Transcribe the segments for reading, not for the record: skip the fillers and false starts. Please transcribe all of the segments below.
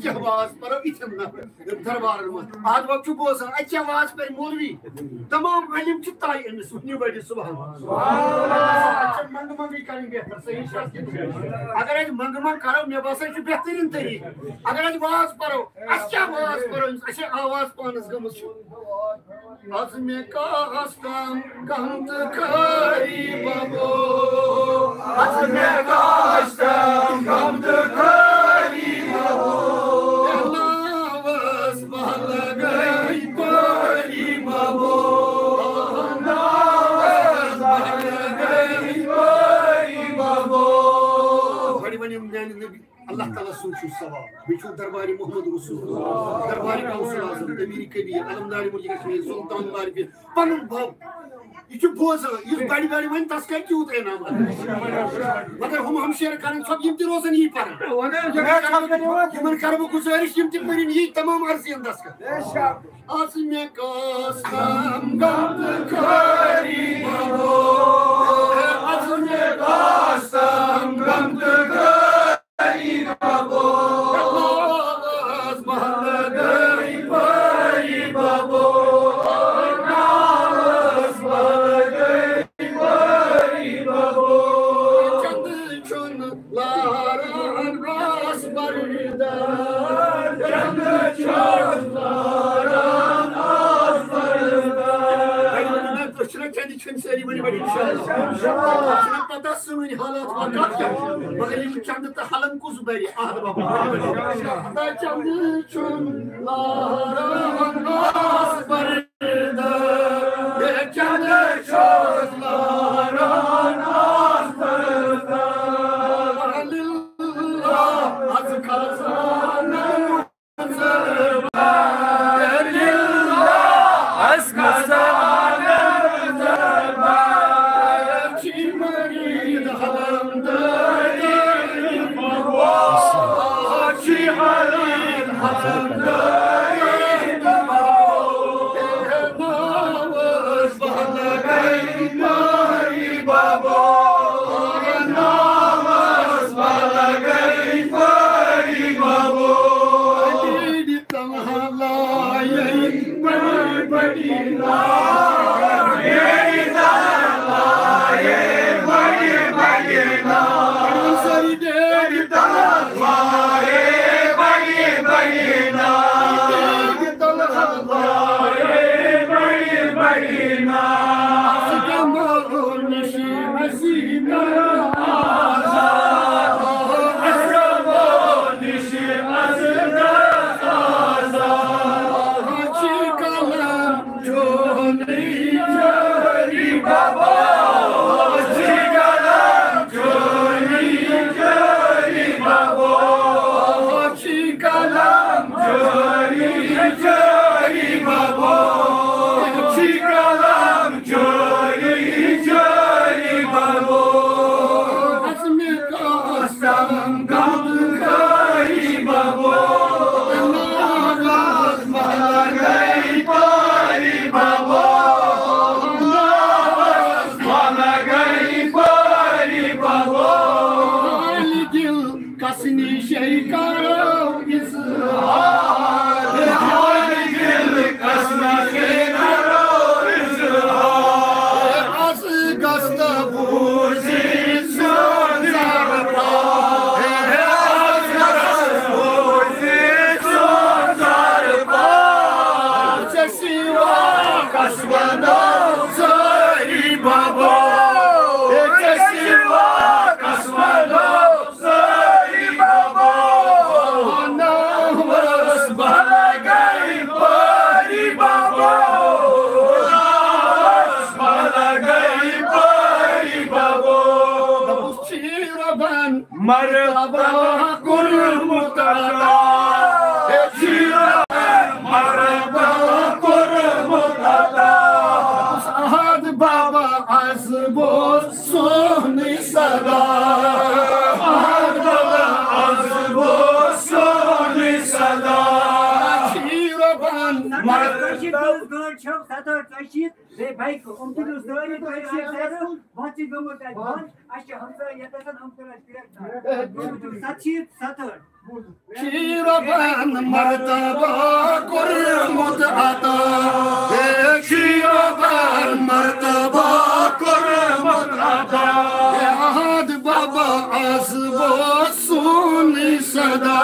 क्या आवाज पर इतम दरबार में आज वक्त बोस अच्छा आवाज पर मौलवी तमाम इल्म च ताई अमिस नी बड़ी सुभान अच्छा मंग मंग करें बेहतर सही अगर आज मंग मंग करो मे बसा च बेहतरीन तरीके अगर आज आवाज परो अच्छा आवाज परो अच्छा आवाज पानस गमस आज में कास्तम गंद करी बाबो आज में कास्तम गंद करी बाबो नावस बलगई परी बाबो नावस बलगई परी बाबो बड़ी बड़ी नबी अल्लाह ताला सुनशु सवाब बिचु दरबारी मोहम्मद रसूल दरबारी काउंसिल आजम अमीर कबीर अलमदारी मुल्क कश्मीर सुल्तान बारकी पनुन भव यह बोज इस बड़ी बड़ी वन तस कर क्यों इनाम मगर हम शेयर करें सब यम रोजन यही पर कर गुजारिश यम पर यही तमाम अर्जियन दस कर आज में कास्तम गंद करी बाबो आज में कास्तम गंद करी बाबो नावस बलगई परी बाबो नावस बलगई परी बाबो चंद चुन लारान रास बरदार चंद चुन लारान रास बरदार तो चंद चुन सारी बड़ी बड़ी इंशाल्लाह पता सुन हालात वाकत क्या मगर ये चंद तो हलन कुछ बड़ी आहद बाबा चंद चुन लारान रास बरदार चंद चुन लारान रास बरदार लिल्लाह आज खजाना मुजरबार लिल्लाह आज खजाना मुजरबार चिमरीद हलमदरी बाबा चिमरीद हलमदरी बाबा नावस बलगई परी बाबा नावस बलगई परी बाबा दीदी तमहलाये बड़ी बड़ी लाये तमहलाये बड़ी बड़ी लाये सरी दीदी तमहलाये बड़ी बड़ी लाये तमहलाये बड़ी बड़ी लाये असगमो निशी हसीना आज़ाद असगमो निशी हसीना आज़ाद चिकलम जोनी जरी बाबा चिकलम जोनी जरी बाबा चिकलम जोनी जरी बाबा चिकलम जोनी जरी बाबा असमे कास्तम गंद करी बाबा नावस बलगई परी बाबा नावस बलगई परी बाबा दिल कसनी शै करो इज़हार दिल कसनी शै करो इज़हार अस गस्त बूझी सुन ज़रबा अस गस्त बूझी सुन ज़रबा सिवा कसबनो सरी बाबा सिवा कसबनो सरी बाबा नावस बलगई परी बाबा नावस बलगई परी बाबा चिरबन मरहबा कुल मुतला चिरबन मरहबा कुल मुतला साद बाबा अज़बो सोनी सदा साद बाबा अज़बो सोनी सदा चिरबन Şiraban martaba kurmut ata Şiraban martaba kurmut ata Ahad baba azbosun sada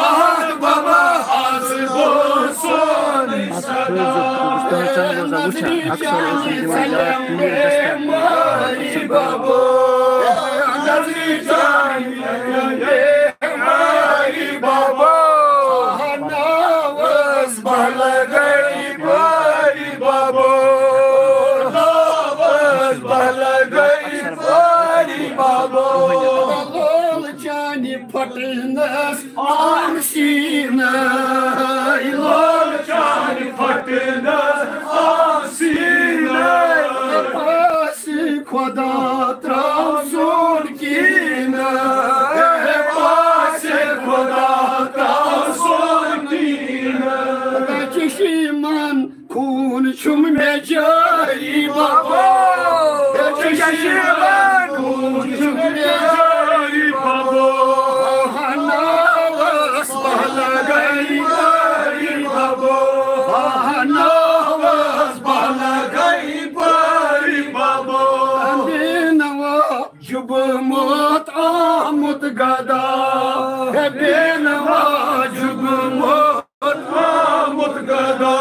Ahad baba azbosun sada Baba, Hanavas Balagai Bari Babo, Hanavas Balagai Bari Babo, Lol Jani Patinas Amshina, Lol Jani Patinas Amshina, Pasi Khoda Tramsun Kina. Kun şum mecari baba Çeşiman kun şum mecari baba Hanavas balagay bari baba Hanavas balagay bari baba Benava jubmut amut gada Benava jubmut amut gada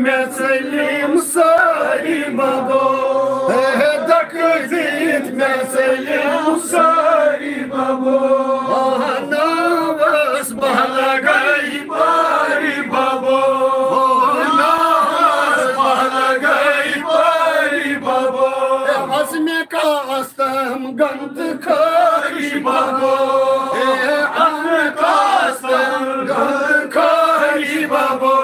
Mesleğim sari babo, dakıt mesleğim sari babo. Hanavas balagay bari babo, Hanavas balagay bari babo. Azme kastam gant kari babo, azme kastam gant kari babo.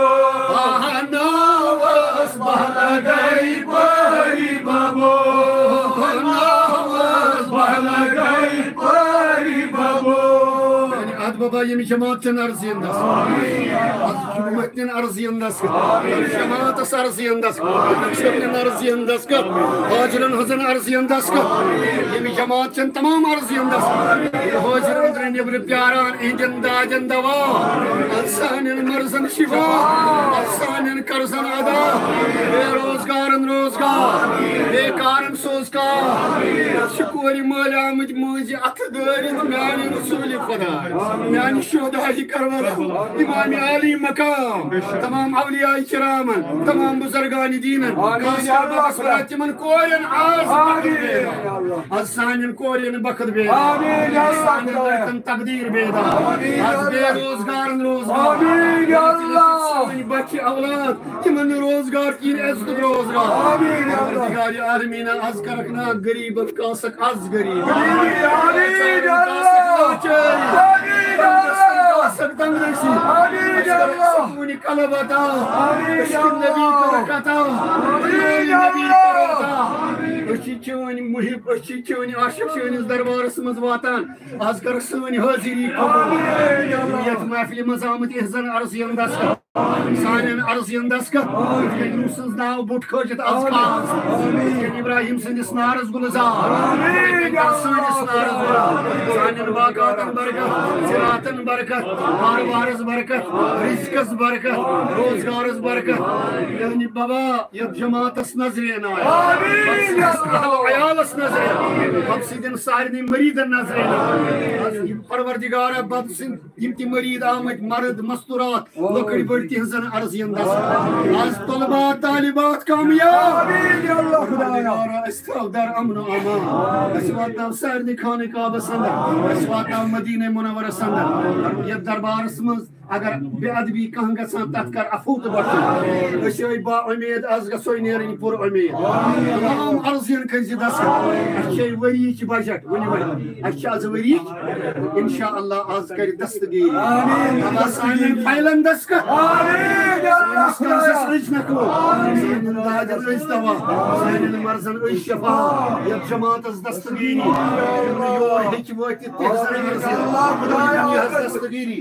Balagay bari babo, Hanavas balagay bari babo. Ad baba yemi cemaatin arziyandasın. Ad hükümetin arziyandasın. Cemaatas arziyandasın. Hükümetin arziyandasın. Hacirin hazın arziyandasın. Yemi cemaatin tamam arziyandasın. Hacirin dren yebri pyaran indin dacın dava. Adsanin marzın şifa. Adsanin karzın ada. Rozgarın rozgar. Bekarın sozgar. Şükuri malamıc muci atıdırın yani Resulü kadar. Yani şuhada-i karvara, İmam-ı Ali makam, tamam avliya-i kiramın, tamam buzargan-ı dinin, kasar basratimin koyun az bakır beyda. Az-sanin koyun bakır beyda. Az-sanin bakın takdir beyda. Az bey rozgarın rozgar. Amin ya Allah. Baki avlad, kimin rozgar kin eskud rozgar. Amin ya Allah. Digari alimine az karakna garibın kasak az garib. Amin ya Allah. Saktan reisi, amin ya Allah. Suni kalabata, amin ya Allah. Berekata, amin ya Allah. Öşçüğün muhib, öşçüğün aşıkçığınız darbarısımız vatan, azgarısını haziri kabul. Niyet mahfili mazamet ihzan arziyandasın. Sanin arziyandasın. Yusuz dağı but kocet azkaz. İbrahim sinis narız guluzar. Amin ya Allah. Sanin vakatın bereket, ziratın bereket, varız bereket, rizkız bereket, rozgarız bereket. Yani baba, ya cemaatas nazriyena. Amin ya Allah. Ayalas nazriyena. Hapsidin sahidin meridan nazriyena. Parvardigara babsin, imti merid ahmet, marad, masturat, lokri bırti hızın arziyandasın. Az talibat, talibat kamiyab. Amin ya Allah. Parvardigara istağdar amnu aman. Esvatan serdi kani kabe sandar. Esvatan Medine Munavvara sandar. Ya darbarısımız agar beadbi kahanga santatkar afut bakın. Öşey ba umid azga soynerin pur umid. Tamam arziyan kanzidas. Aşey veri ki bacak. Veli veli. Aşey az veri. İnşallah az kari dastı giyri. Amin. Ama sanin faylan daska. Amin. Allah. A नकलो Sannin दाजन अज दवा Sannin मर्जन अज शफा यत जमातस दस्तगीरी your हेच वत तेहजर मर्ज दस्तगीरी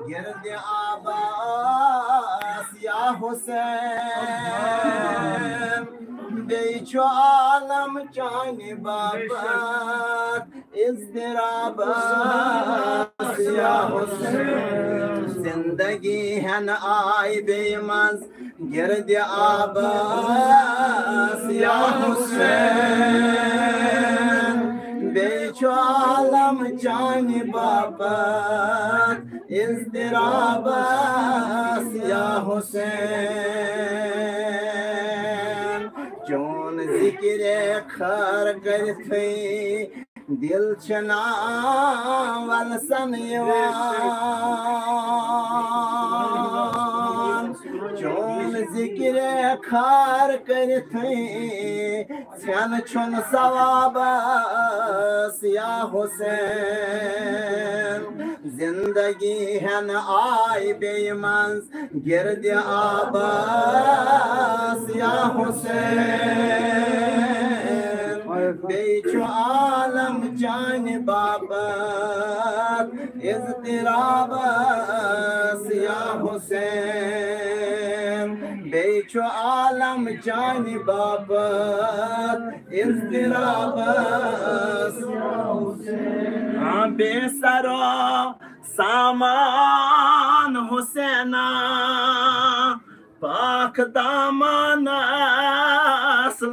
गिरद आबास या हुसैन बेचो आलम चाने बाबत इज़्तिराबास या हुसैन जिंदगी है न आई बेमज़ गिरद आबास या हुसैन बेचो आलम चाने बाबत इज़्तिराबास या हुसैन चोन ज़िक्र खर करते दिल चना वलसन यवान चोन ज़िक्र खर करते छन छुन सवाबस या हुसैन जिंदगी है न आई बेमंज गिरद आबास या हुसैन बेचो आलम जान बाबत इज़्तिराबास या हुसैन बेचो आलम जान बाबत इज़्तिराबास या हुसैन बेसरो सामान हुसैना पाक दामनस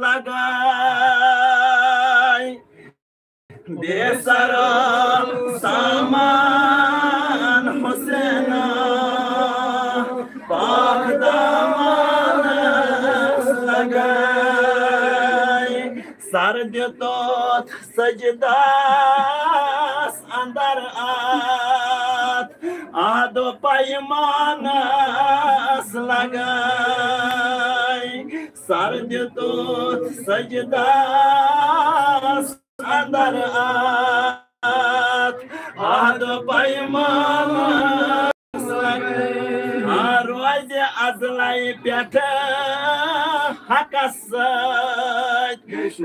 लगाई बेसरो सामान हुसैना पाक दामनस लगाई सर तो सजदास अंदर आदो पैमानस लगाई सर तो सजदास अंदर आदो पैमानस लगाई रोज अजलाई पेट हकस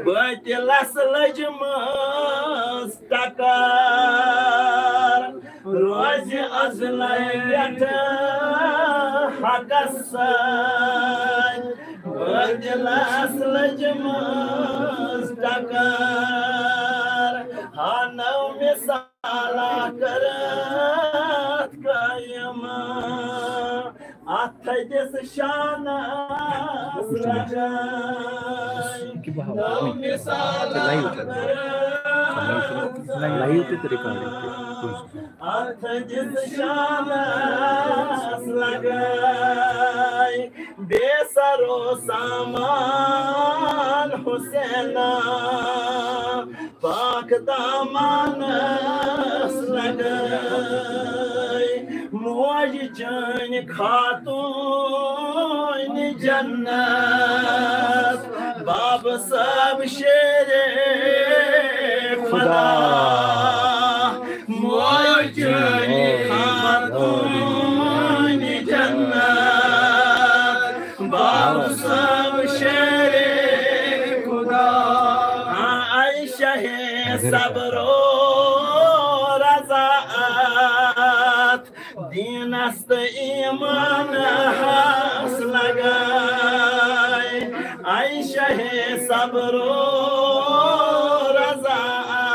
बतिलस लजमस टकर रोज अजलाई पेट हकस बतिलस लजमस टकर हानौ मिसाला करत कायम अथजस शानस लगाई नौ मिसाला लाइव पे रिकॉर्डिंग अथजस शानस लगाई बेसरो सामान हुसैना पाक दामनस लगाई मौज जान खातून जन्नत बाब सब शेरे खुदा मौज जान खातून जन्नत बाब सब शेरे खुदा आइश शहे सबरो रज़ात दीनस्त ईमान हस लगाए आई शहे सबरो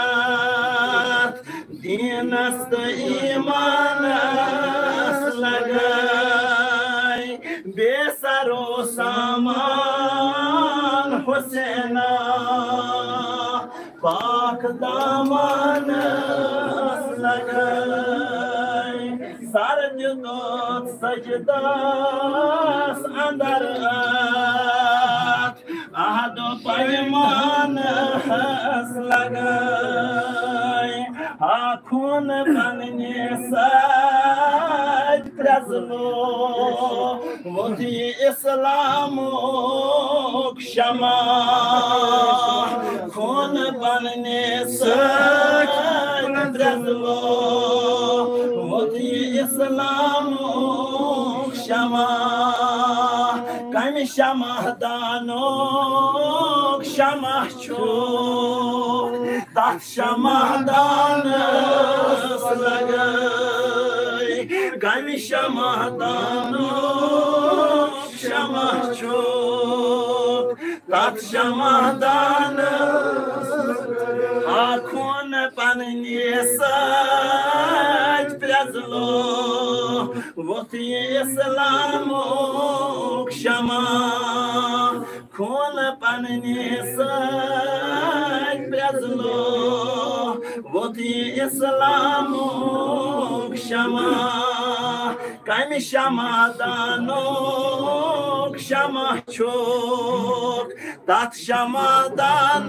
रज़ात दीनस्त ईमान हस लगाए बेसरो सामान हुसैना पाक दामन लगाए सरज दोत सजदास अंदर आहदो पैमान हस लगाए आखून बनने सज प्रजलो मुझे इस्लामो क्षमा खून बनने सज प्रजलो मुझे इस्लामो क्षमा कम क्षमा दानो क्षमा छो तत् क्षमा दान लगाए कम क्षमा दानो क्षमा छो तत् क्षमा दान आखून पन्ने सज प्रजलो वोथी इस्लामो क्षमा खून पन्ने सज प्रजलो वोथी इस्लामो क्षमा कम क्षमा दानो क्षमा छोक तत् क्षमा दान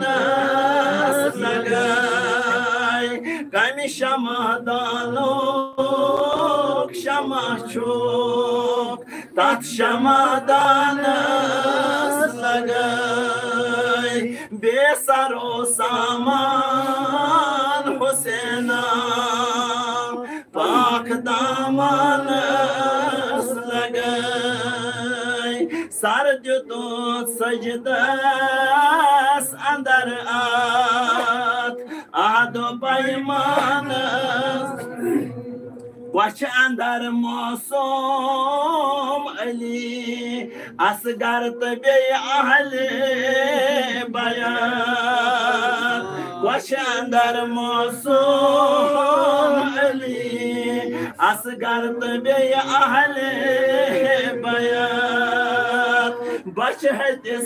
लगाए कम क्षमा दानो क्षमा छोक तत् क्षमा दान लगाए बेसरो सामान हुसैना पाक दामन लगाए सरज तो सजदस अंदर आदो पैमान वश अंदर मौसम अली असगर तबे अहले बयान वश अंदर मौसम अली असगर तबे अहले बयान बश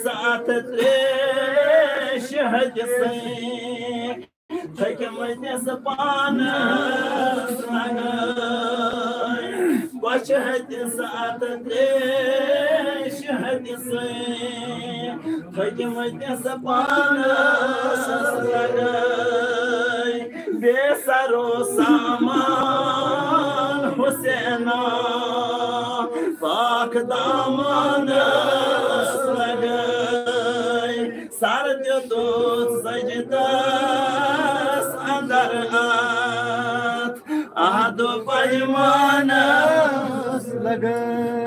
साथ त्रेश हजसे थकमस पान बश साथ त्रेश हजसे थकमस पान बेसरो सामान हुसैना पाक दामन लगाए सरज तो सजदस अंदर आहदो पैमान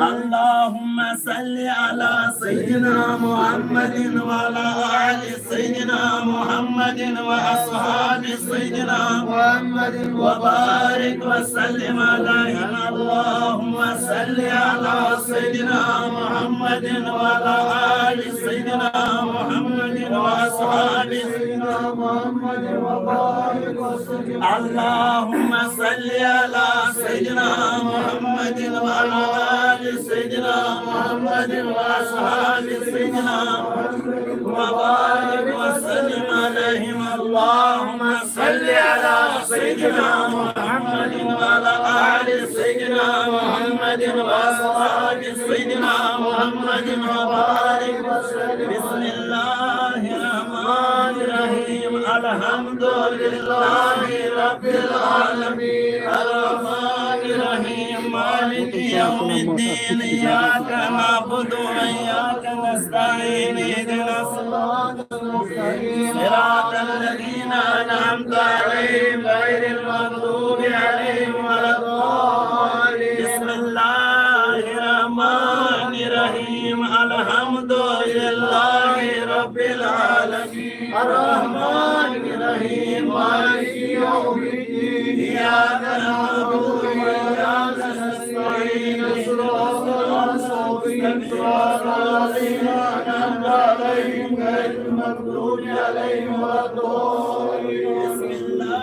अल्लाहुम्मा सल्ली अला सय्यिदिना मुहम्मदिन व अला आलि सय्यिदिना मुहम्मदिन व अस्हाबि सय्यिदिना मुहम्मदिन व बारिक व सल्लिम अलैहि अल्लाहुम्मा सल्ली अला सय्यिदिना मुहम्मदिन व अला आलि सय्यिदिना मुहम्मदिन व अस्हाबि सय्यिदिना मुहम्मदिन व बारिक व सल्लिम अल्लाहुम्मा सल्ली अला सय्यिदिना मुहम्मदिन व अला आलि सय्यिदिना मुहम्मदिन व अस्हाबि सय्यिदिना व बारिक व सल्लिम अलैहि अल्लाहुम्मा सल्ली अला सय्यिदिना मुहम्मदिन व अला आलि सय्यिदिना मुहम्मदिन व अस्हाबि सय्यिदिना मुहम्मदिन व बारिक व सल्लिम बिस्मिल्लाहिर रहमानिर रहीम अल्हम्दुलिल्लाहि रब्बिल आलमीन अर्रहमानिर रहीम मालिकि यौमिद्दीन इय्याका नअबुदु व इय्याका नस्तईन इहदिनस सिरातल मुस्तक़ीम सिरातल लज़ीना अनअमता अलैहिम गैरिल मग़दूबि अलैहिम वलद्दाल्लीन बिस्मिल्लाहिर रहमानिर रहीम अल्हम्दुलिल्लाहि रब्बिल आलमीन अर्रहमानिर يوم الدين إياك نعبد وإياك نستعين صراط المستقيم صراط الذين أنعمت عليهم غير المغضوب عليهم ولا الضالين بسم الله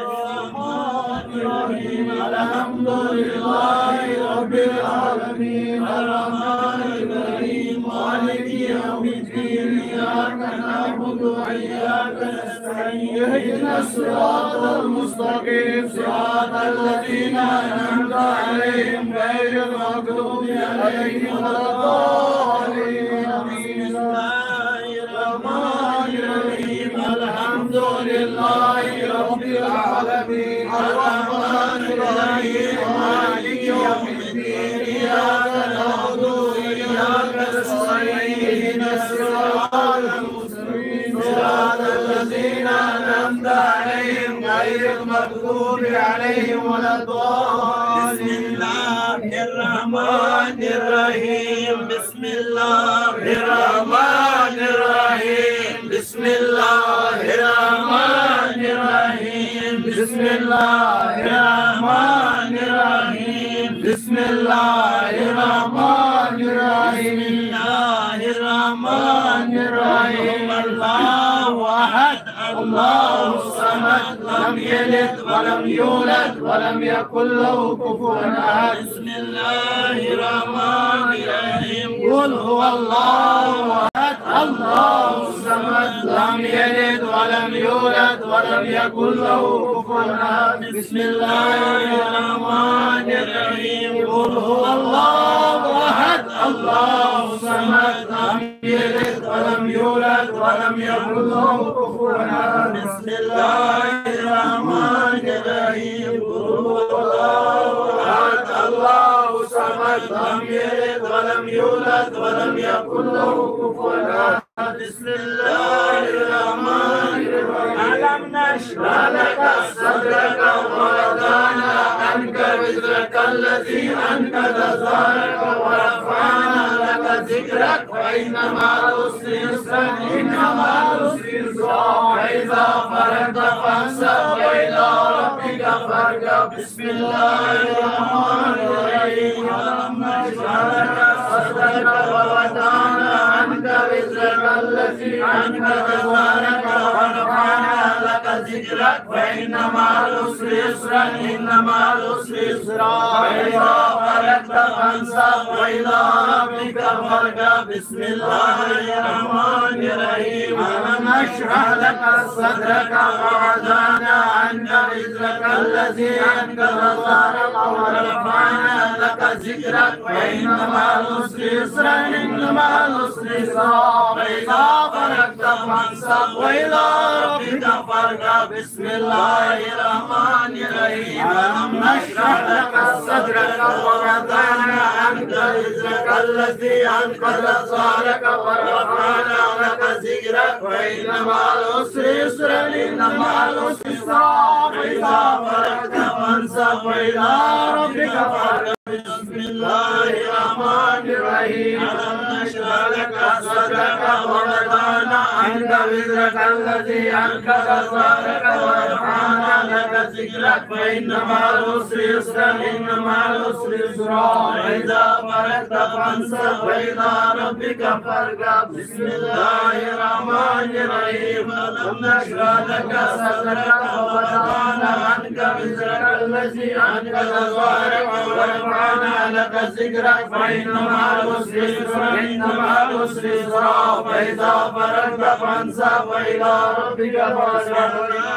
الرحمن الرحيم الحمد لله رب العالمين الرحمن الرحيم مالك يوم الدين إياك نعبد وإياك نستعين اهدنا الصراط المستقيم صراط الذين أنعمت عليهم غير المغضوب عليهم ولا الضالين بسم الله الرحمن الرحيم الحمد لله رب العالمين الرحمن الرحيم مالك يوم الدين إياك نعبد وإياك نستعين اهدنا الصراط المستقيم صراط الذين أنعمت عليهم غير المغضوب عليهم ولا الضالين بسم الله الرحمن الرحيم بسم الله الرحمن الرحيم بسم الله الرحمن الرحيم بسم الله الرحمن الرحيم بسم الله الرحمن الرحيم الله الرحمن الرحيم الله أحد الله الصمد لم يلد ولم يولد ولم يكن له كفوا أحد بسم الله الرحمن الرحيم قل هو الله أحد الله الصمد لم يلد ولم يولد ولم يكن له كفوا أحد بسم الله الرحمن الرحيم قل هو الله أحد الله الصمد لم يلد ولم يولد ولم يكن له كفوا أحد بسم الله الرحمن الرحيم قل هو الله أحد الله الصمد لم يلد ولم يولد ولم يكن له كفوا أحد بسم الله الرحمن الرحيم ألم نشرح لك صدرك ووضعنا عنك وزرك الذي أنقض ظهرك ورفعنا لك ذكرك فإن مع العسر يسرا إن مع العسر يسرا فإذا فرغت فانصب وإلى ربك فارغب بسم الله الرحمن الرحيم ألم نشرح لك صدرك ووضعنا عنك وزرك الذي أنقض ظهرك ورفعنا لك ذكرك فإن مع العسر يسرا إن مع العسر يسرا فإذا فرغت فانصب وإلى ربك فارغب بسم الله الرحمن الرحيم ألم نشرح لك صدرك ووضعنا عنك وزرك الذي أنقض ظهرك ورفعنا لك ذكرك فإن مع العسر يسرا إن مع العسر يسرا فإذا فرغت فانصب وإلى ربك فارغب بسم الله الرحمن الرحيم ألم نشرح لك صدرك ووضعنا عنك وزرك الذي أنقض ظهرك ورفعنا لك ذكرك فإن مع العسر يسرا إن مع العسر يسرا فإذا فرغت فانصب وإلى ربك فارغب بسم الله الرحمن الرحيم ألم نشرح لك صدرك ووضعنا عنك وزرك الذي أنقض ظهرك ورفعنا لك ذكرك فإن مع العسر يسرا إن مع العسر يسرا فإذا فرغت فانصب وإلى ربك فارغب بسم الله الرحمن الرحيم ألم نشرح لك صدرك ووضعنا عنك وزرك الذي أنقض ظهرك ورفعنا لك ذكرك فإن مع العسر يسرا إن مع العسر يسرا فإذا فرغت فانصب وإلى ربك فارغب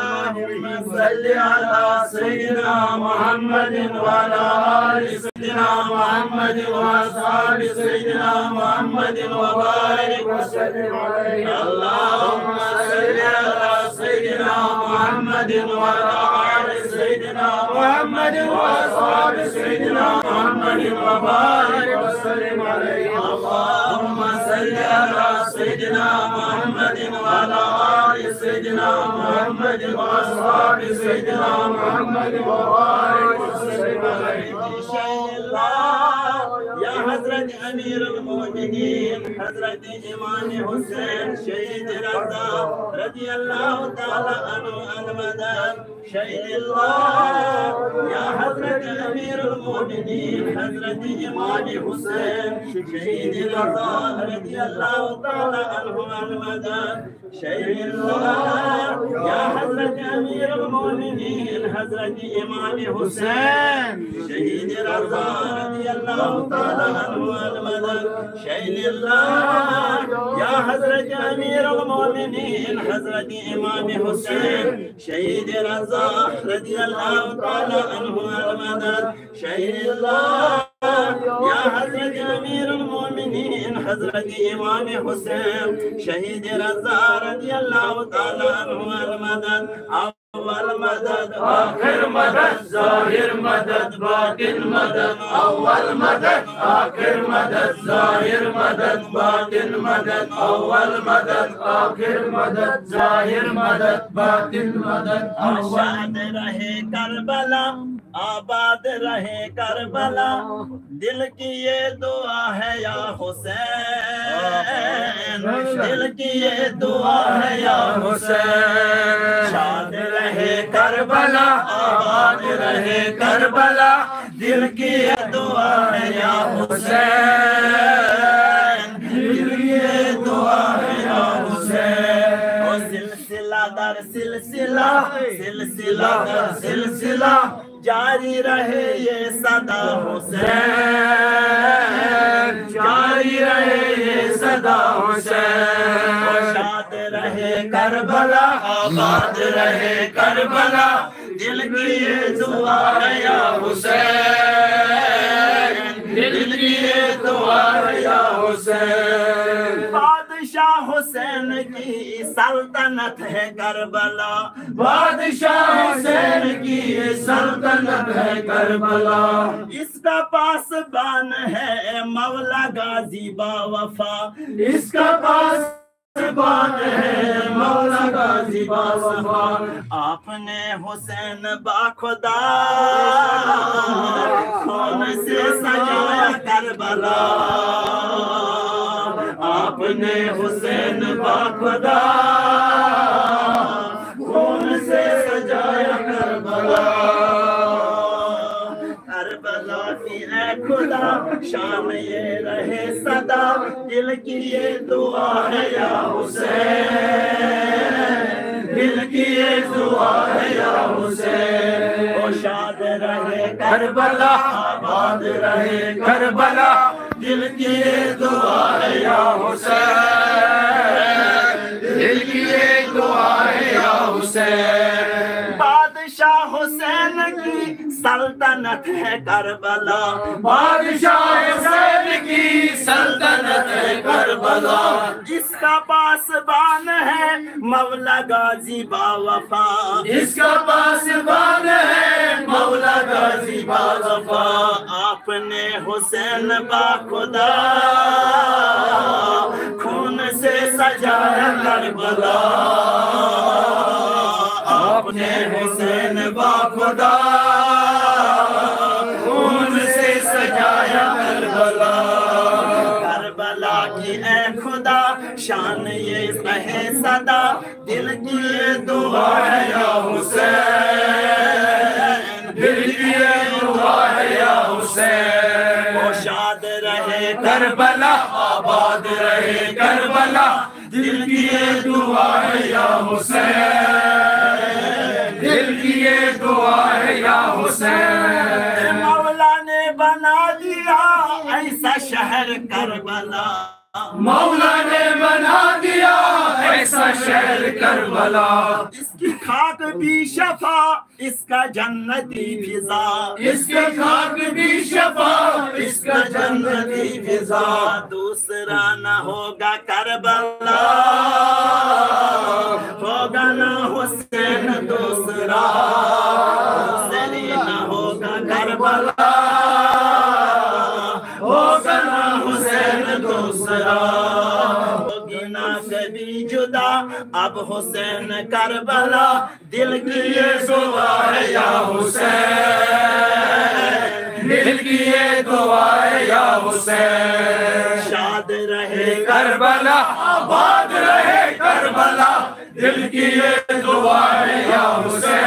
صل على سيدنا محمد وعلى آل سيدنا محمد وأصحاب سيدنا محمد وبارك وسلم عليه اللهم صل على سيدنا محمد وعلى آل سيدنا محمد وأصحاب سيدنا محمد وبارك وسلم عليه اللهم صل على سيدنا محمد وعلى آل سيدنا محمد وأصحاب سيدنا محمد وبارك وسلم عليه الله يا हजरत अमीरुल मोमिनीन हजरत इमाम हुसैन शहीद रज़ा रज़ी अल्लाह ताला अन्हु अल-मदद शहीदुल्लाह या हजरत अमीरुल मोमिनीन हजरत इमाम हुसैन शहीद रज़ा रज़ी अल्लाह ताला अन्हु अल-मदद शहीदुल्लाह या हजरत अमीरुल मोमिनीन हजरत इमाम हुसैन शहीद रज़ा रज़ी अल्लाह ताला अन्हु अल-मदद शहीदुल्लाह या हजरत अमीरुल मोमिनीन हजरत इमाम हुसैन शहीद रज़ा रज़ी अल्लाह ताला अन्हु अल-मदद शहीदुल्लाह या हजरत अमीरुल मोमिनीन हजरत इमाम हुसैन शहीद रज़ा रज़ी अल्लाह ताला अन्हु अल-मदद अव्वल मदद आखिर मदद ज़ाहिर मदद बातिन मदद अव्वल मदद आखिर मदद ज़ाहिर मदद बातिन मदद अव्वल मदद आखिर मदद ज़ाहिर मदद बातिन मदद आबाद रहे करबला आबाद रहे करबला दिल की ये दुआ है या हुसैन दिल की ये दुआ है या हुसैन शाद रहे करबला आबाद रहे करबला दिल की ये दुआ है या हुसैन दिल की ये दुआ है या हुसैन ओ सिलसिला दर सिलसिला सिलसिला दर सिलसिला जारी रहे ये सदा हुसैन जारी रहे ये सदा हुसैन शाद रहे करबला आबाद रहे करबला दिल की ये दुआ है या हुसैन दिल की ये दुआ है या हुसैन बादशाह हुसैन की सल्तनत है करबला बादशाह हुसैन की सल्तनत है करबला इसका पासबान है मौला गाजी बावफा इसका पासबान है मौला गाजी बावफा आपने हुसैन बाखुदा खून से सजाया करबला आपने हुसैन बाखुदा खून से सजाया करबला करबला की है खुदा शान ये रहे सदा दिल की ये दुआ है या हुसैन दिल की ये दुआ है या हुसैन ओ शाद रहे करबला आबाद रहे करबला दिल की ये दुआ है या हुसैन दिल की ये दुआ है या हुसैन बादशाह हुसैन की सल्तनत है करबला बादशाह हुसैन की सल्तनत है करबला जिसका पासबान है मौला गाजी बावफा जिसका पासबान है मौला गाजी बावफा आपने हुसैन बाखुदा खून से सजाया करबला आपने हुसैन बाखुदा खून से सजाया करबला करबला की ए खुदा शान ये रहे सदा दिल की ये दुआ है या हुसैन दिल की ये दुआ है या हुसैन ओ शाद रहे करबला आबाद रहे करबला दिल की ये दुआ है या हुसैन दिल की ये दुआ है या हुसैन मौला ने बना दिया ऐसा शहर करबला मौला ने बना दिया ऐसा शहर करबला इसकी खाक भी शफा इसका जन्नती फिजा इसके खाक भी शफा इसका जन्नती फिजा दूसरा न होगा करबला होगा न हुसैन दूसरा दूसरी न होगा करबला होगा न हुसैन दूसरा होगी ना कभी जुदा अब हुसैन करबला दिल की ये दुआ है या हुसैन दिल की ये दुआ है या हुसैन। शाद रहे करबला, आबाद रहे करबला, दिल की ये दुआ है या हुसैन,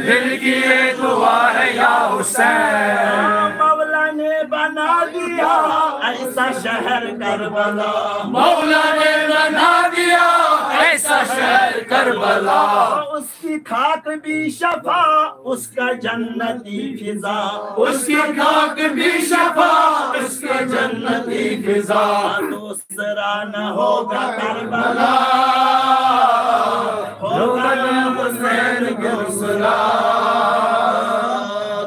दिल की ये दुआ है या हुसैन। मौला ने बना दिया ऐसा शहर करबला, मौला ने बना दिया ऐसा शहर करबला, उसकी खाक भी शफा उसका जन्नती फिजा, उसकी खाक भी शफा उसका जन्नती फिजा, दूसरा न होगा करबला, होगा न हुसैन दूसरा,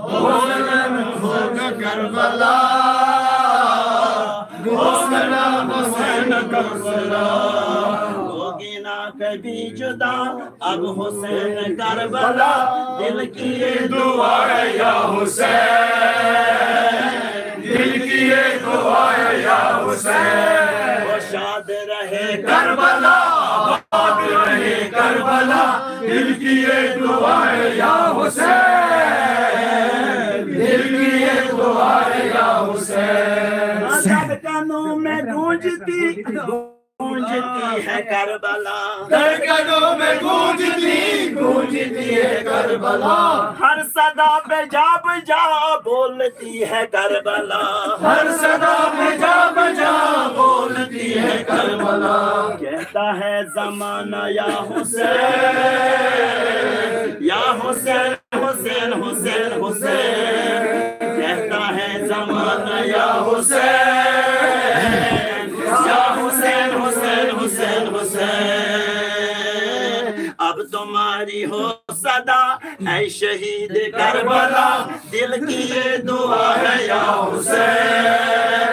दूसरा न होगा करबला, होगा न हुसैन दूसरा, होगी ना कभी जुदा अब हुसैन करबला, दिल की ये दुआ है या हुसैन, दिल की ये दुआ है या हुसैन। वो शाद रहे करबला, आबाद रहे करबला, दिल की ये दुआ है या हुसैन, दिल की ये दुआ है या हुसैन। धड़कनों में गूंजती गूंजती है करबला, धड़कनों में गूंजती है करबला, हर सदा पे जा बजा बोलती है करबला, हर सदा पे जा बजा बोलती है करबला, कहता है जमाना या हुसैन, या हुसैन हुसैन हुसैन हुसैन, कहता है जमाना या हुसैन, या हुसैन हुसैन हुसैन हुसैन। अब तुम्हारी हो सदा ऐ शहीद करबला, दिल की ये दुआ है या हुसैन,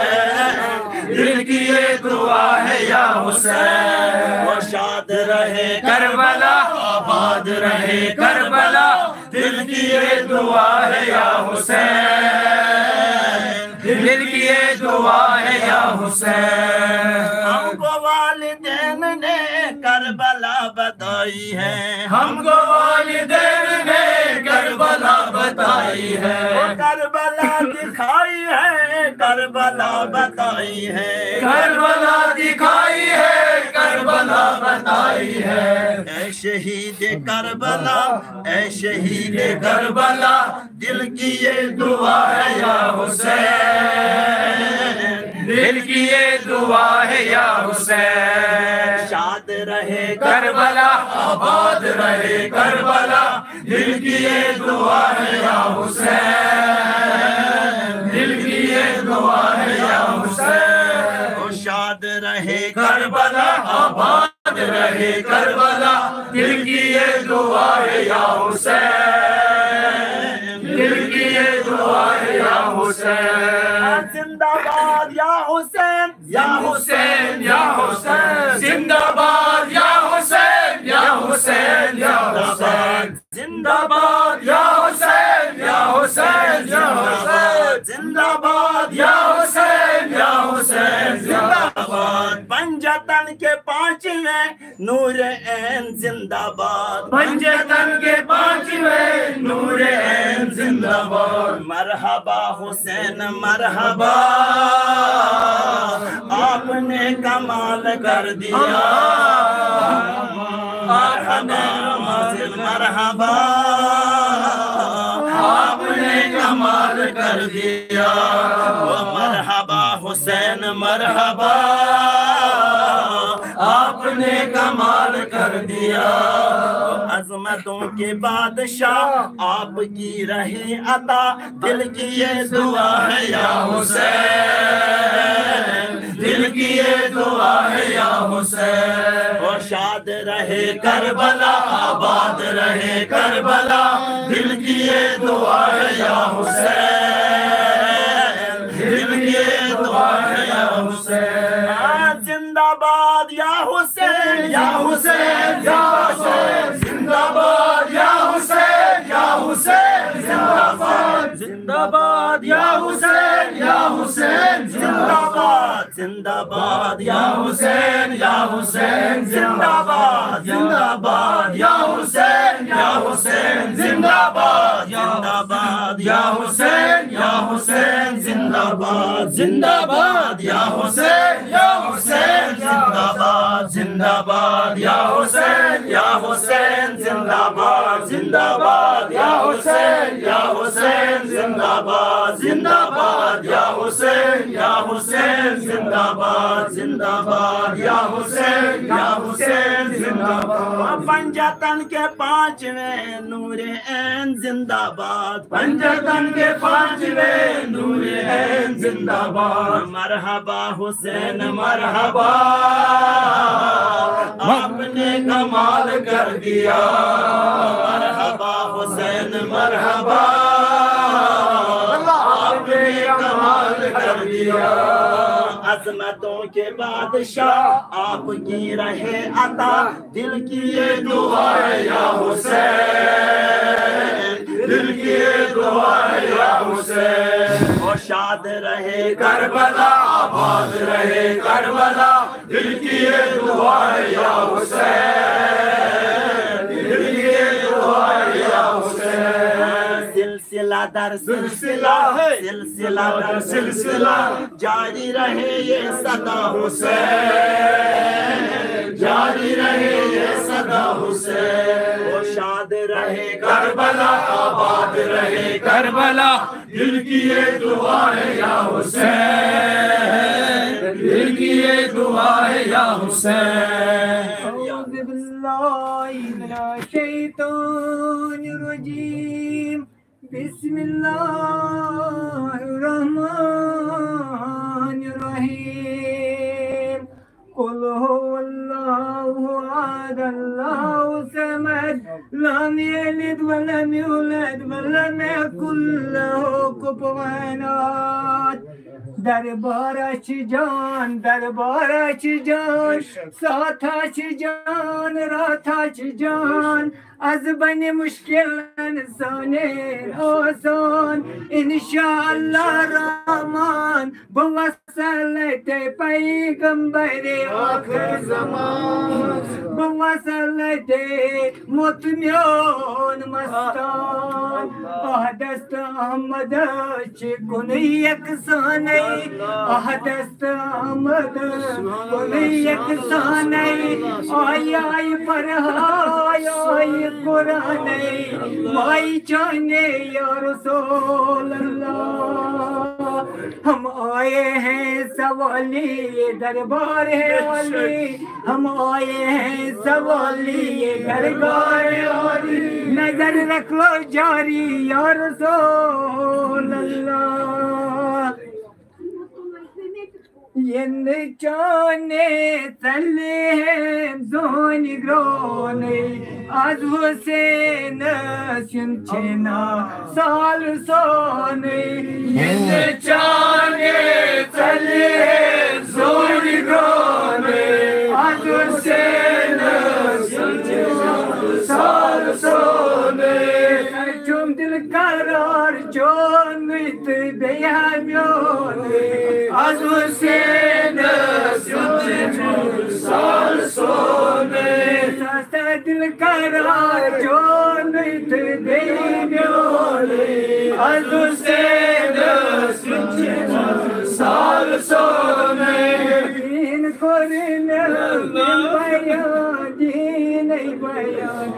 दिल की ये दुआ है या हुसैन। वो शाद रहे करबला, आबाद रहे करबला, दिल की ये दुआ है या हुसैन, दिल की ये दुआ है या हुसैन। हमको वालिदैन ने करबला बताई है, हमको वालिदैन ने करबला बताई है, करबला दिखाई है, करबला बताई है, करबला दिखाई है, करबला बताई है। ऐ शहीद करबला, ऐ शहीद करबला, दिल की ये दुआ है या हुसैन, दिल की ये दुआ है या हुसैन। शाद रहे करबला, आबाद रहे करबला, दिल की ये दुआ है या हुसैन, दिल की ये दुआ है या हुसैन। शाद रहे करबला, आबाद रहे करबला, दिल की ये दुआ है या हुसैन, दिल की ये दुआ है या हुसैन। जिंदाबाद या हुसैन, या हुसैन या हुसैन, जिंदाबाद या हुसैन, या हुसैन या हुसैन, जिंदाबाद या हुसैन, या हुसैन या हुसैन, जिंदाबाद या हुसैन, या हुसैन जिंदाबाद। पंजतन के पांचवें नूर ऐन जिंदाबाद, पंजतन के पांचवें नूर ऐन जिंदाबाद। मरहबा हुसैन मरहबा, आपने कमाल कर दिया, मरहबा आपने कमाल कर दिया। वो मरहबा हुसैन मरहबा, आपने कमाल कर दिया। अजमतों के बादशाह आपकी रहे अता, दिल की ये दुआ है या हुसैन, दिल की ये दुआ है या हुसैन। और शाद रहे करबला, आबाद रहे करबला, दिल की ये दुआ है या हुसैन, दिल की ये दुआ है या हुसैन। जिंदाबाद या हुसैन, या हुसैन या हुसैन, जिंदाबाद या हुसैन, या हुसैन जिंदाबाद, जिंदाबाद या हुसैन, या हुसैन जिंदाबाद, जिंदाबाद या हुसैन, या हुसैन जिंदाबाद, जिंदाबाद या हुसैन, या हुसैन जिंदाबाद, जिंदाबाद या हुसैन जिंदाबाद जिंदाबाद या हुसैन जिंदाबाद जिंदाबाद या हुसैन जिंदाबाद जिंदाबाद या हुसैन जिंदाबाद जिंदाबाद या हुसैन जिंदाबाद जिंदाबाद या हुसैन जिंदाबाद पंजातन के पांचवें नूरे ऐन जिंदाबाद पंजातन के पांचवें नूरे ऐन जिंदाबाद मरहबा हुसैन मरहबा आपने कमाल कर दिया मरहबा हुसैन मरहबा आपने कमाल कर दिया अजमतों के बादशाह आपकी रहे अता दिल की ये दुआ है या हुसैन दिल की ये दुआ है या हुसैन और शाद रहे करबला आबाद रहे करबला दिल की ये दुआ है या हुसैन दिल की ये दुआ है या हुसैन सिलसिला दर सिलसिला सिलसिला दर सिलसिला जारी रहे ये सदा हुसैन जारी रहे ये सदा हुसैन वो शाद रहे करबला आबाद रहे करबला दिल की ये दुआ है या हुसैन दिल की ये दुआ है या हुसैन औज़ु बिल्लाहि मिनश शैतानिर रजीम बिस्मिल्लाहिर्रहमानिर्रहीम कुल हुवल्लाहु अहद अल्लाहु समद लम यलिद व लम यूलद व लम यकुल लहु कुफुवन अहद दरबार जान साथ जान राथ जान az bani mushkilan sanin osan inşallah rahman bu vasalete peygamberi akhir zaman bu vasalete mutmiyon mastan ahdast ahmad chikuni yaksanai ahdast ahmad kuni yaksanai ay farhay ay Quran माई जाने या रसूल अल्लाह हम आए हैं सवाली ये दरबार है वाली हम आए हैं सवाली ये दरबार है वाली नजर रख लो जारी या रसूल अल्लाह Yeni cane sallim zoni groni az Hüseyin şinçina sal soni Yeni cane sallim zoni groni az Hüseyin şinçina sal soni Çum dil karar çonit beyamyoni az Hüseyin sal soni Sasta dil karar çonit beyamyoni az Hüseyin şinçina sal soni Din korine bayan din bayan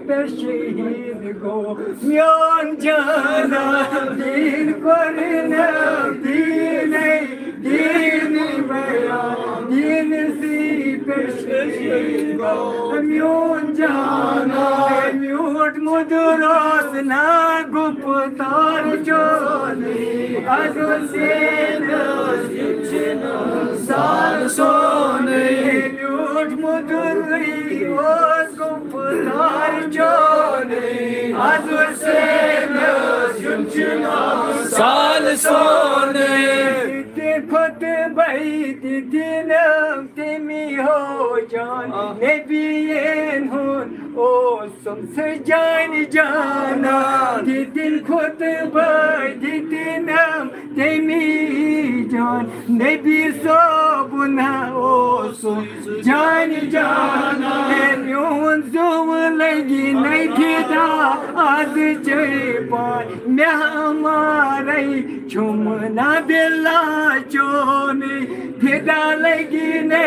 din şehid go myon jana din korine din bayan din si şehid go myon jana myut muduros na guptar joni az Hüseyin sal soni myut muduri os guptar joni az Hüseyin sal soni Khut bayt dinam temi ho jan nebiyen hun o sum se jani jana dil khut bayt dinam temi jan nebi sobuna o sum jani jana yun zum lagi nahi thida आज चपान मैं हमारे छुमना बिल्ला चोने फिदा लगी ने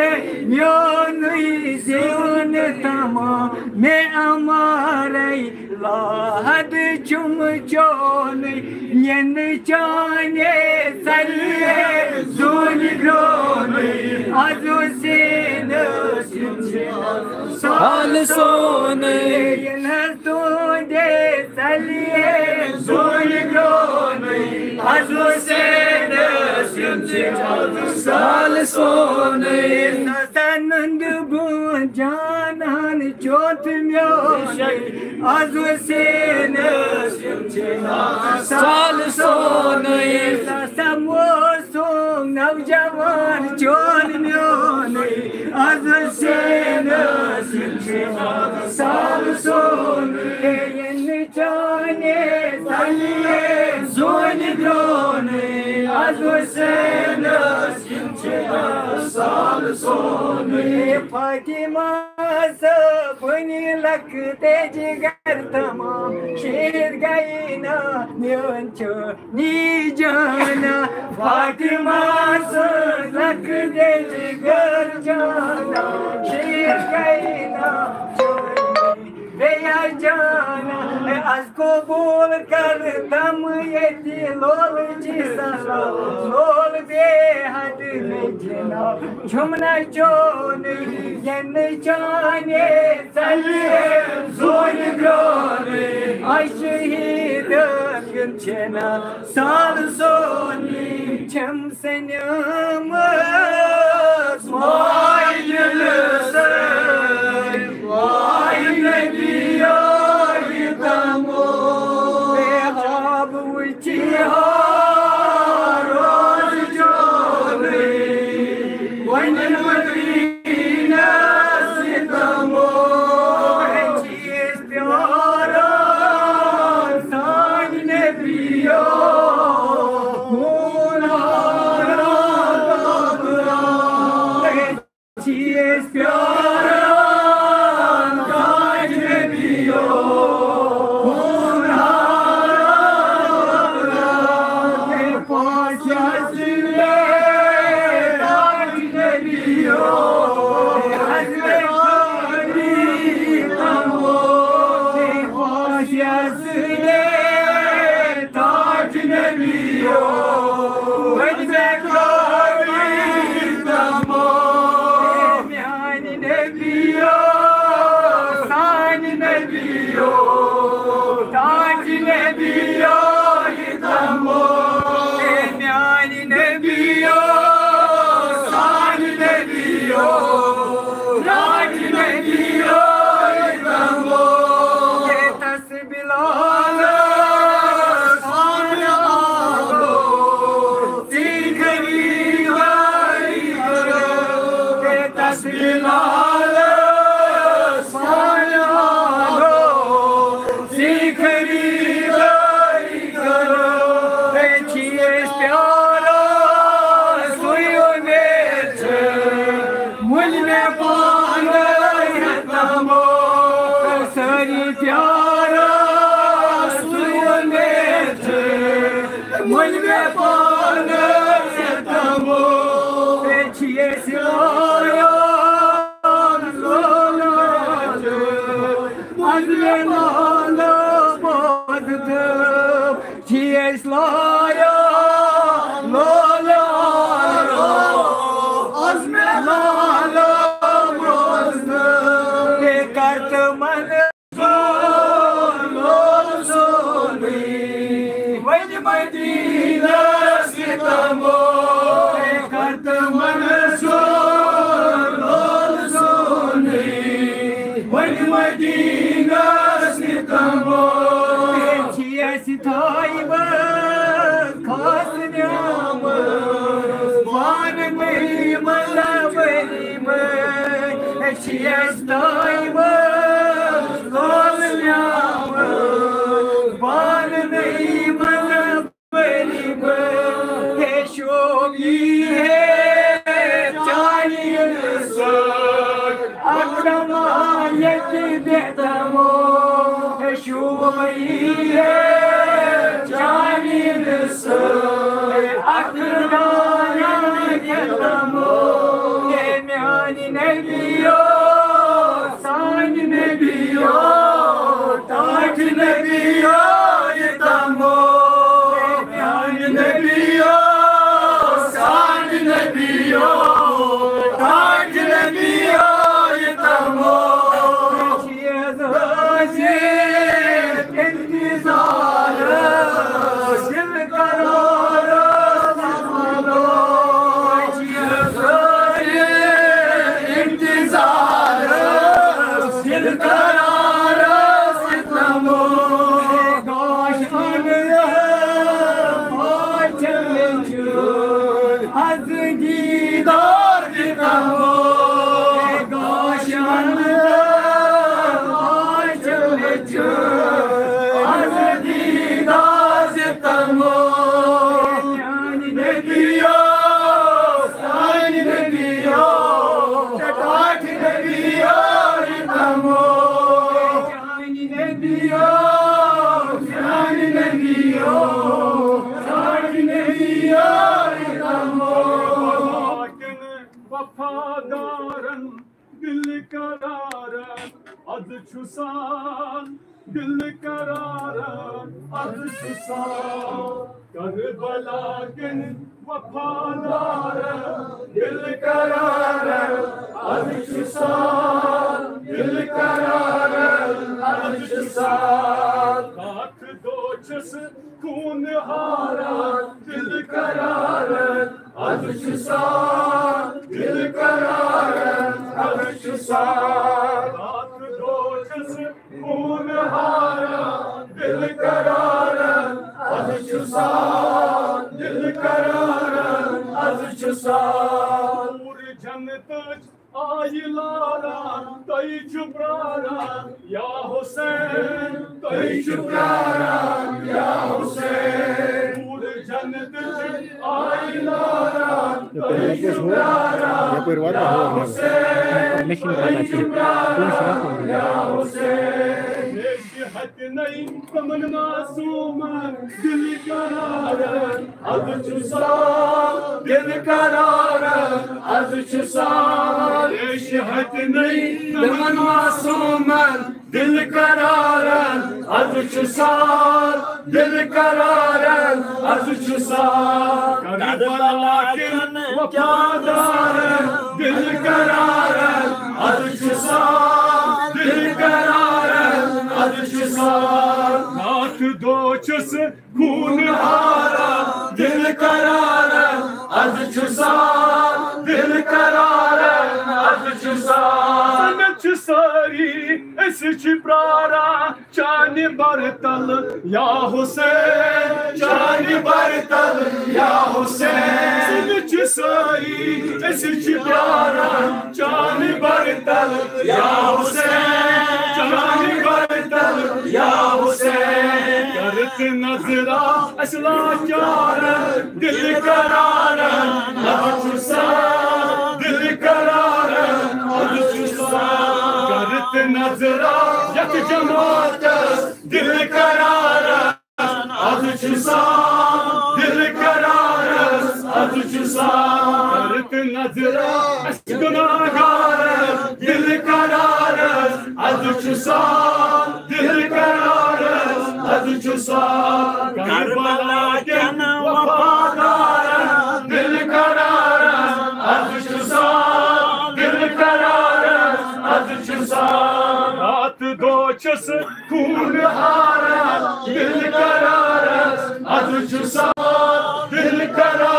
म्योनुई जीवन तमाम मैं हमारे लाहद चुम चोने यन चाने सलिए जोन ग्रोने आजो से न साल सोने यन तो दे सलिए जोन ग्रोने आजो से न साल सोने सनंद बुझानन चोट म्योशे आजो से न साल सोने समो सों नौजवान चोर म्योने आजो से न साल सोने यन चाने सलिए जोन ग्रोने आजो से न साल सोने फातिमा सबनी लखते जिगर तमाम शीर गई ना म्योंचो नी जाना फातिमा सब लखते जिगर जाना शीर गई ना बेया जाना असको बोल कर दम ये लोल जिसला लोल बेहद में जना झुमना चोने यन चाने सलिए जोन ग्रोने अशहीद गंचना साल सोनी छम सन्याम स्माइल से वाई नबिया तमो बेहाब रोज जोने वन मदीना से तमो चीज प्यारा सान नबिया हुनारा चीज प्यारा दिल करारन करबला किन वफादारन दिल करारन दिल करारन काठ दोचस खून हारा दिल करारन दिल करारन काठ दोचस खून हारा दिल करारन दिल करारन पूरी जन्नत आई लारा तई चुपरारा या हुसैन तई चुपरारा या हुसैन पूरी जन्नत आई लारा तई चुपरारा या हुसैन तई चुपरारा या हुसैन हक नहीं कमन मासूमन दिल करारन दिल करारन हक नहीं कमन मासूमन दिल करारन दिल करारन करबला किन वफादारन दिल करारन दिल करारन काठ दोचस खून हारा दिल करारन दिल करारन सनच सारी इस छिप्रारा चान बरतल या हुसैन चान बरतल या हुसैन सनच सारी इस छिप्रारा चान बरतल या हुसैन चान बरतल या हुसैन करत नजरा असला चार दिल करारन दिल करारन करत नजरा यक जमात दिल करारन दिल करारन करत नजरा गुनाहगार दिल करारन दिल करारन करबला किन वफादारन दिल करारन दिल करारन रात दोचस खून हारा दिल करारन दिल करारन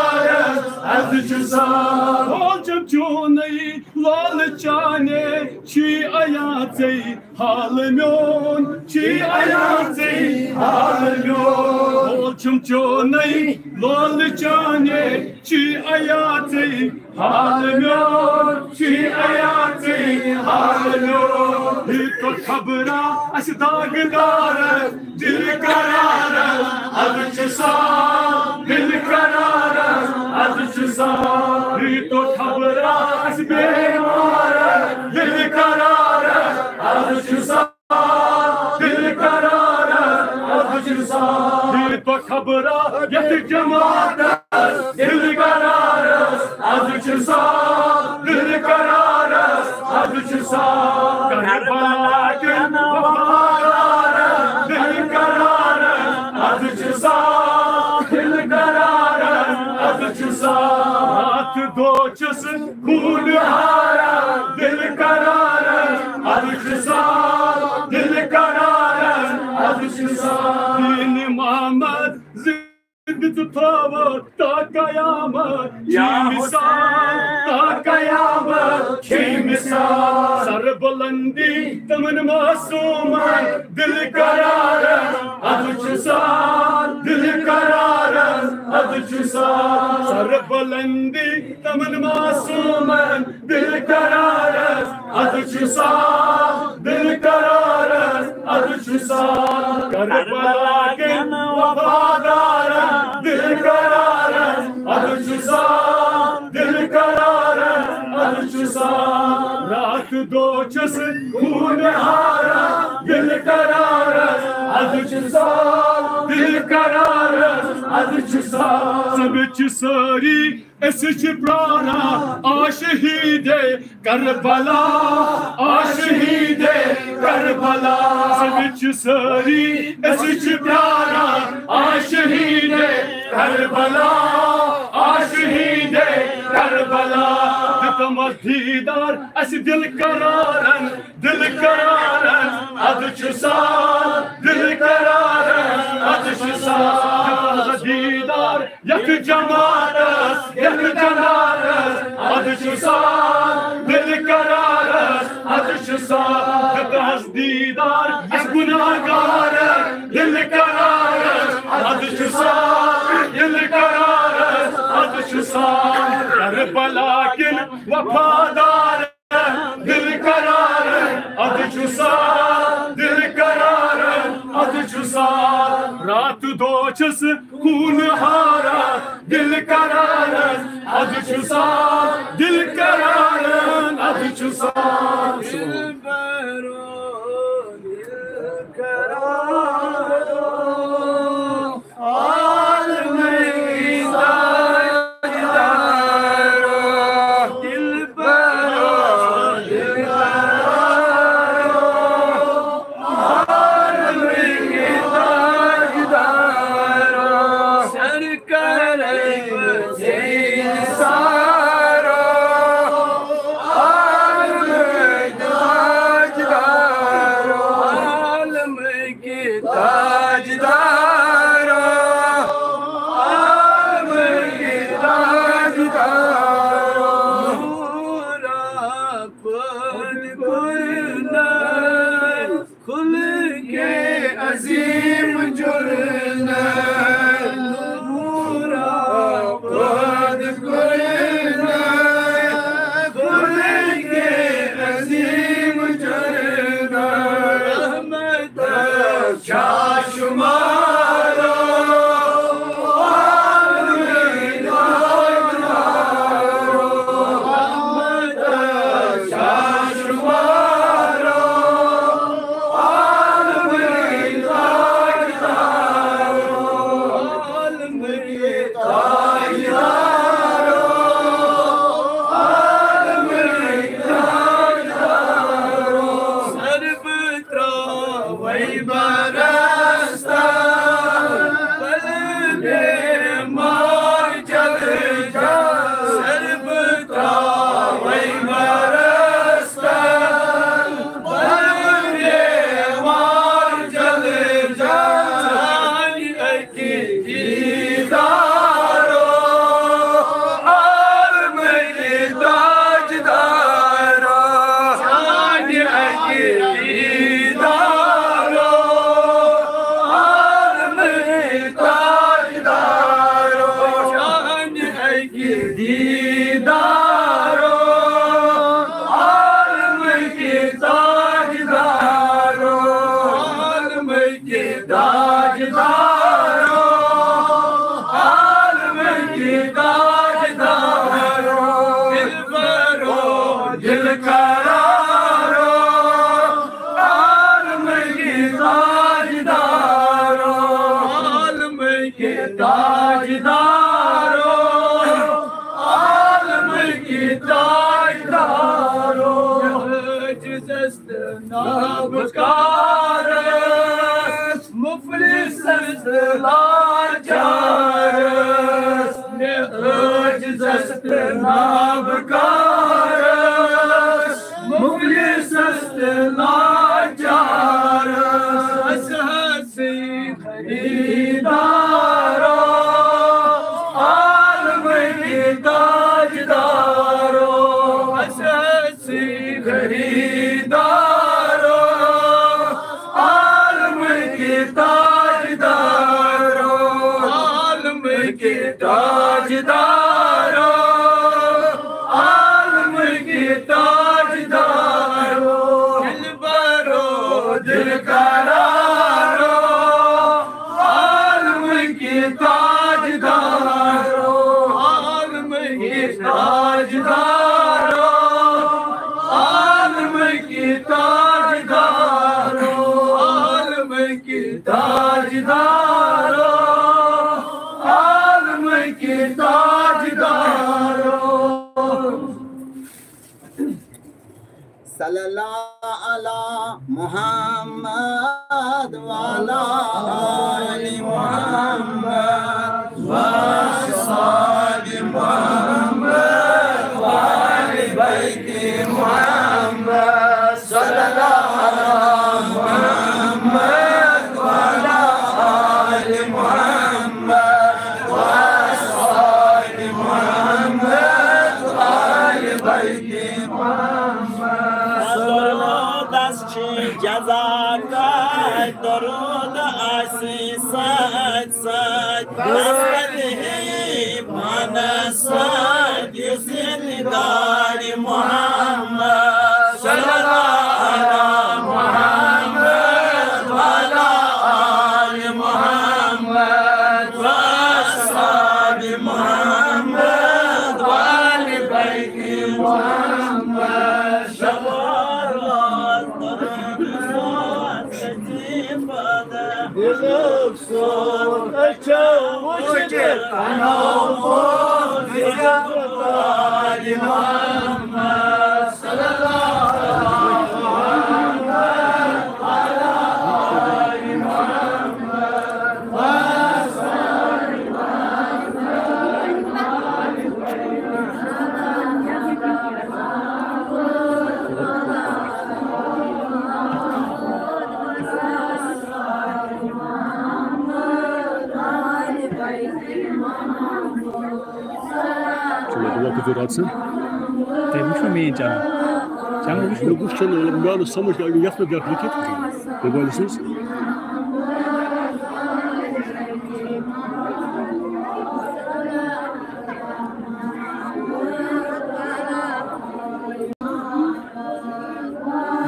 जब जो नहीं लाल चाने ची आयाते हाल म्योन ची आयाते हाल म्योन जो नहीं लाल चाने ची आयाते हाल म्योन ची आयाते हाल म्योन तो खबरा असदागदार दिल करारन दिल करारन तो खबरा बेमार दिल करारन दिल करारन खबरा यत जमातस दिल करारस अजुच सा दिल करारस अजुच सा करबला के वफादारस दिल करारस अजुच सा दिल करारस अजुच सा रात दो चस खून हारा दिल करारस अजुच सा दिल करारस अजुच सा दिन मोहम्मद जिंद थोवो ता कयामत या मिसाल ता कयामत छे मिसाल सर बुलंदी तमन मासूमन दिल करारस अजुच सा दिल करारस अजुच सा सर बुलंदी तमन मासूमन दिल करारस अजुच सा दिल करारस अजुच सा करबला के वफादारस दिल करारस अजुच सा दिल करारस अजुच सा रात दो चस खून हारा दिल करारस अजुच सा दिल करारस अजुच सा सबच सारी एसच प्राणा आशहीदे करबला आशहीदे करबला सबच सारी एसच प्राणा आशहीदे करबला आशहीदे करबला तम दीदार अस दिल करारन अजुच सा दिल करारन अजुच सा दीदार यक जमातस यक जनारस अजुच सा दिल करारस अजुच सा तस दीदार अस गुनाहगार दिल करारस अजुच सा दिल करारस अजुच सा करबला किन वफादार दिल करारस अजुच सा दिल करारस अजुच सा रात दो चस खून हारा दिल करारस अजुच सा दिल करारस अजुच सा ताजदारो आलम की ताजदारो जिसस्त नाबकार मुफलिस लाचार जिसस्त नाबकार मुफलिस लाचार हसी खरीदारो आलम के ताजदारो हसी खरीदारो आलम के ताजदारो आलम के ताजदारो आलम के ताजदारो दिलबरो दिल करारो आलम के ताजदारो आलम के ताजदारो आलम के ताजदारो आलम के ताजदारो आलम के ताजदारो सल्लल्लाहु अला मुहम्मद वाला आलि मुहम्मद वासहाबि मुहम्मद वालि बैति मुहम्मद सल्लल्लाहु अला मुहम्मद वाला आलि मुहम्मद वासहाबि मुहम्मद वालि बैति जज़ाका दरूद आसी सच सच असद ही मनसद जिंदारी मोहम्मद सल्लल्लाहु अलैहि मुहम्मद वाला आलि मुहम्मद वसहाबि मुहम्मद वालि बैति Muhammad Federação? Tem muito família já. Já não viu? Eu gostei, eu não sou mais eu já fui ver aqui. Pegou a licença?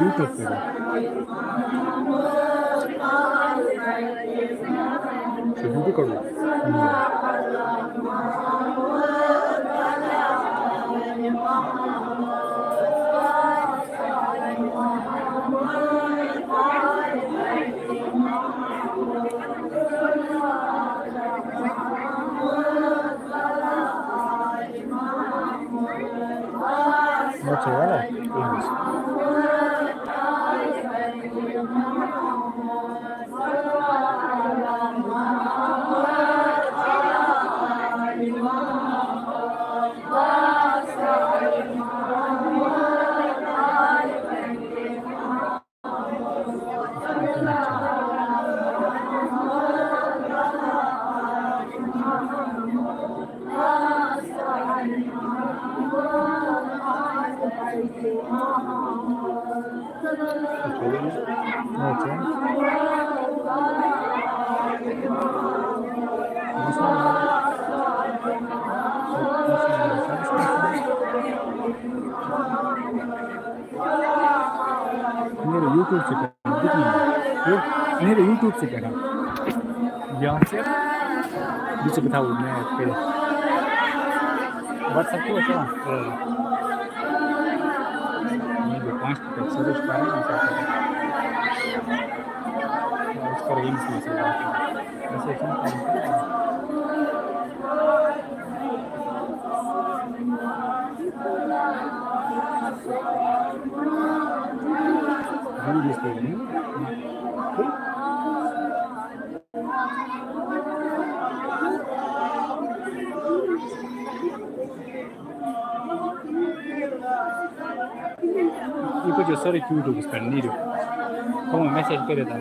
YouTube pegou. Você viu o Carlos? Mozzarella? English. मेरे YouTube से मेरे YouTube से करा यहाँ से बीच बताओ मैं फिर WhatsApp को क्या मैं 5 तक सर्च करें उसका रेंज में से ऐसे ये कुछ सारे क्यूट हो गए नहीं रहो कौन मैसेज करे था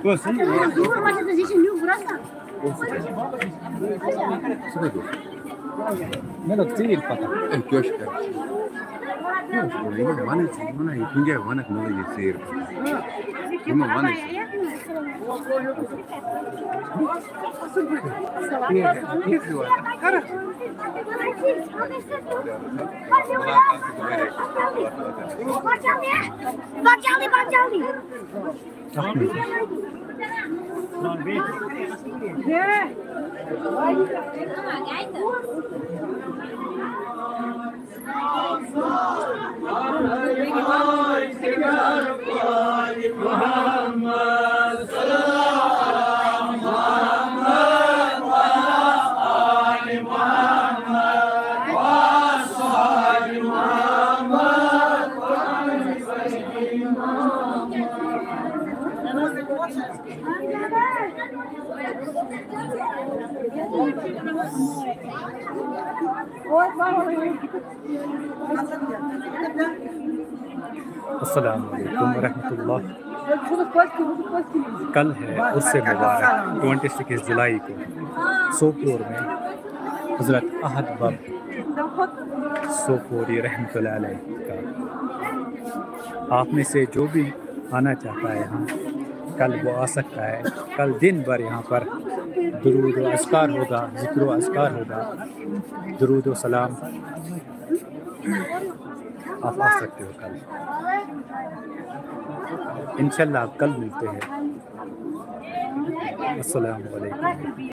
Sim, Melo كثير فتح الكشك وانا يكون وانا كمان يصير هم وانا अस्सलाम वालेकुम रहमतुल्लाह। कल है उससे मुबारक 26 जुलाई को सोपोर में हज़रत अहद बब सोपोरी रहमतुल्लाह अलैह का। आप में से जो भी आना चाहता है यहाँ कल वो आ सकता है। कल दिन भर यहाँ पर दुरूद व अस्कार होगा, ज़िक्र व अस्कार होगा, दुरूद व सलाम। आप आ सकते हो कल इंशाल्लाह। आप कल मिलते हैं। अस्सलाम वालेकुम।